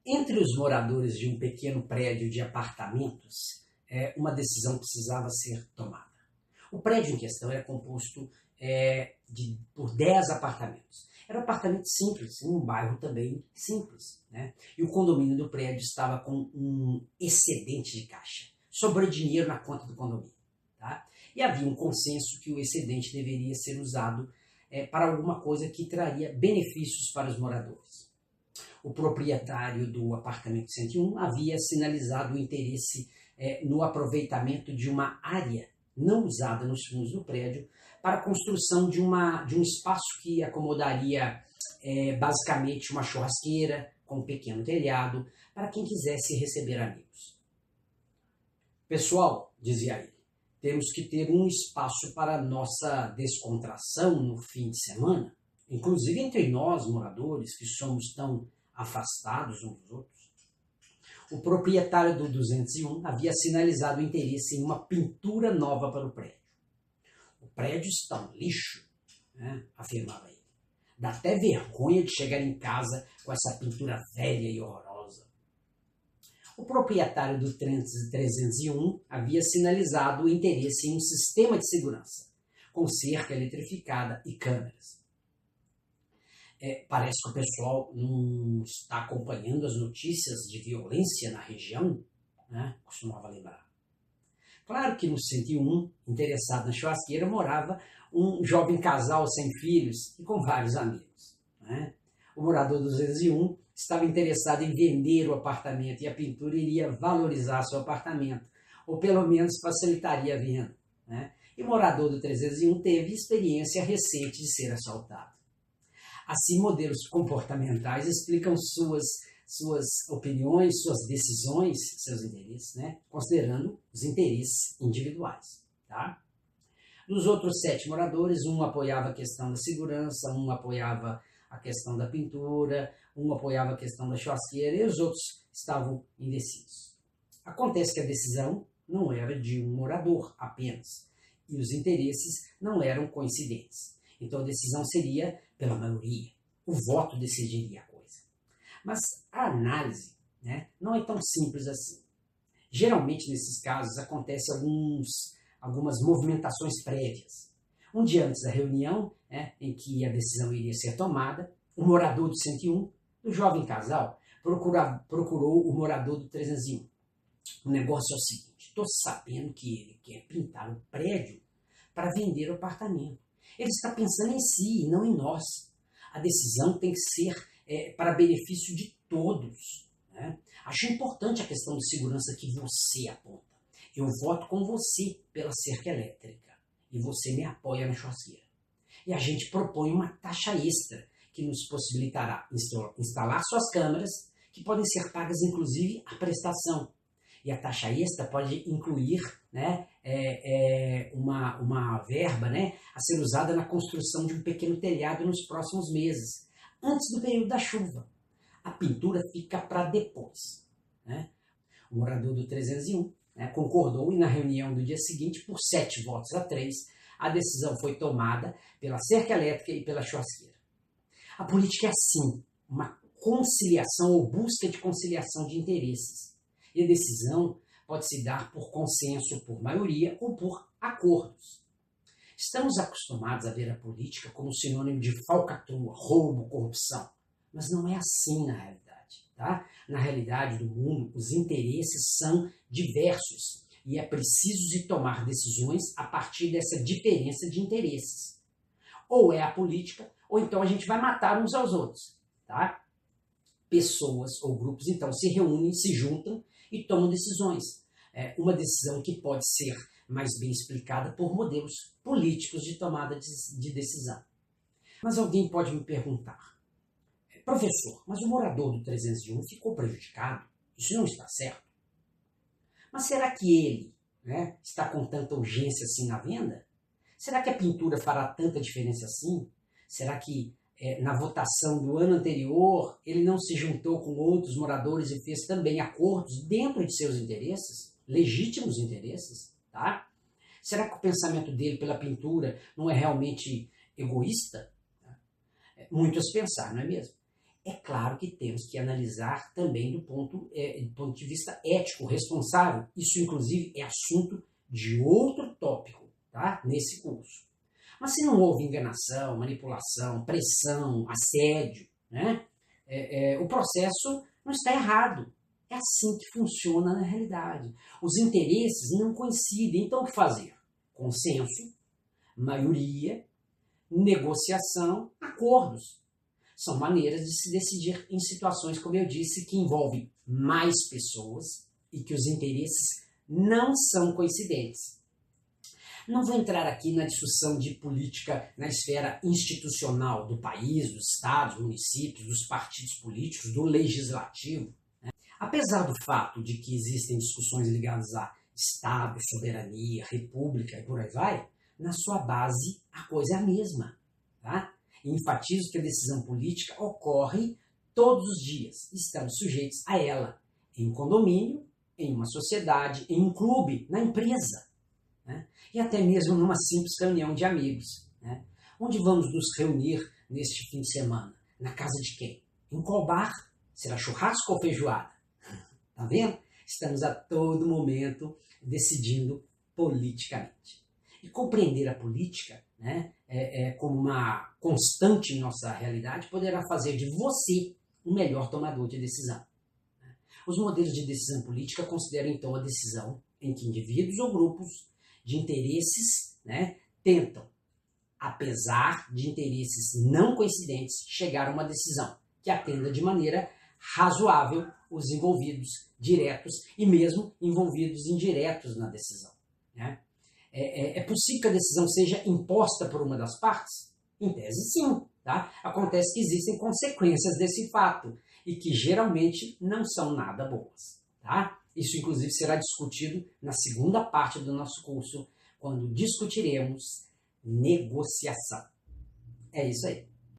Entre os moradores de um pequeno prédio de apartamentos, uma decisão precisava ser tomada. O prédio em questão era composto por 10 apartamentos. Era um apartamento simples, em um bairro também simples, né? E o condomínio do prédio estava com um excedente de caixa. Sobrou dinheiro na conta do condomínio. Tá? E havia um consenso que o excedente deveria ser usado para alguma coisa que traria benefícios para os moradores. O proprietário do apartamento 101 havia sinalizado o interesse no aproveitamento de uma área não usada nos fundos do prédio para a construção de um espaço que acomodaria basicamente uma churrasqueira com um pequeno telhado para quem quisesse receber amigos. Pessoal, dizia ele, temos que ter um espaço para nossa descontração no fim de semana, inclusive entre nós, moradores, que somos tão afastados uns dos outros. O proprietário do 201 havia sinalizado o interesse em uma pintura nova para o prédio. O prédio está um lixo, né? Afirmava ele. Dá até vergonha de chegar em casa com essa pintura velha e horrorosa. O proprietário do 301 havia sinalizado o interesse em um sistema de segurança, com cerca eletrificada e câmeras. Parece que o pessoal não está acompanhando as notícias de violência na região, né? Costumava lembrar. Claro que no 101, interessado na churrasqueira, morava um jovem casal sem filhos e com vários amigos, né? O morador do 201 estava interessado em vender o apartamento e a pintura iria valorizar seu apartamento, ou pelo menos facilitaria a venda, né? E o morador do 301 teve experiência recente de ser assaltado. Assim, modelos comportamentais explicam suas opiniões, suas decisões, seus interesses, né? Considerando os interesses individuais. Tá? Dos outros 7 moradores, um apoiava a questão da segurança, um apoiava a questão da pintura, um apoiava a questão da churrasqueira e os outros estavam indecisos. Acontece que a decisão não era de um morador apenas, e os interesses não eram coincidentes. Então a decisão seria pela maioria. O voto decidiria a coisa. Mas a análise, né, não é tão simples assim. Geralmente nesses casos acontecem algumas movimentações prévias. Um dia antes da reunião, né, em que a decisão iria ser tomada, o morador do 101, o jovem casal, procurou o morador do 301. O negócio é o seguinte: estou sabendo que ele quer pintar o prédio para vender o apartamento. Ele está pensando em si e não em nós. A decisão tem que ser para benefício de todos, né? Acho importante a questão de segurança que você aponta. Eu voto com você pela cerca elétrica e você me apoia na churrasqueira. E a gente propõe uma taxa extra que nos possibilitará instalar suas câmeras, que podem ser pagas inclusive a prestação. E a taxa extra pode incluir, né, uma verba, né, a ser usada na construção de um pequeno telhado nos próximos meses, antes do período da chuva. A pintura fica para depois, né? O morador do 301, né, concordou e na reunião do dia seguinte, por 7 votos a 3, a decisão foi tomada pela cerca elétrica e pela churrasqueira. A política é assim, uma conciliação ou busca de conciliação de interesses. E a decisão pode se dar por consenso, por maioria ou por acordos. Estamos acostumados a ver a política como sinônimo de falcatrua, roubo, corrupção. Mas não é assim na realidade. Tá? Na realidade do mundo, os interesses são diversos e é preciso se tomar decisões a partir dessa diferença de interesses. Ou é a política, ou então a gente vai matar uns aos outros. Tá? Pessoas ou grupos então se reúnem, se juntam e tomam decisões. Uma decisão que pode ser mais bem explicada por modelos políticos de tomada de decisão. Mas alguém pode me perguntar: professor, mas o morador do 301 ficou prejudicado? Isso não está certo? Mas será que ele, né, está com tanta urgência assim na venda? Será que a pintura fará tanta diferença assim? Será que na votação do ano anterior, ele não se juntou com outros moradores e fez também acordos dentro de seus interesses, legítimos interesses, tá? Será que o pensamento dele pela pintura não é realmente egoísta? Muitos pensaram, não é mesmo? É claro que temos que analisar também do ponto de vista ético, responsável. Isso, inclusive, é assunto de outro tópico, tá? Nesse curso. Mas se não houve enganação, manipulação, pressão, assédio, né? O processo não está errado. É assim que funciona na realidade. Os interesses não coincidem, então o que fazer? Consenso, maioria, negociação, acordos. São maneiras de se decidir em situações, como eu disse, que envolvem mais pessoas e que os interesses não são coincidentes. Não vou entrar aqui na discussão de política na esfera institucional do país, dos estados, municípios, dos partidos políticos, do legislativo. Apesar do fato de que existem discussões ligadas a Estado, soberania, república e por aí vai, na sua base a coisa é a mesma. Tá? E enfatizo que a decisão política ocorre todos os dias. Estamos sujeitos a ela, em um condomínio, em uma sociedade, em um clube, na empresa. Né? E até mesmo numa simples reunião de amigos. Né? Onde vamos nos reunir neste fim de semana? Na casa de quem? Em qual bar? Será churrasco ou feijoada? Tá vendo? Estamos a todo momento decidindo politicamente. E compreender a política, né, como uma constante em nossa realidade poderá fazer de você um melhor tomador de decisão. Os modelos de decisão política consideram então a decisão em que indivíduos ou grupos de interesses, né, tentam, apesar de interesses não coincidentes, chegar a uma decisão que atenda de maneira razoável os envolvidos diretos e mesmo envolvidos indiretos na decisão. Né? É possível que a decisão seja imposta por uma das partes? Em tese, sim. Tá? Acontece que existem consequências desse fato e que geralmente não são nada boas. Tá? Isso, inclusive, será discutido na segunda parte do nosso curso, quando discutiremos negociação. É isso aí.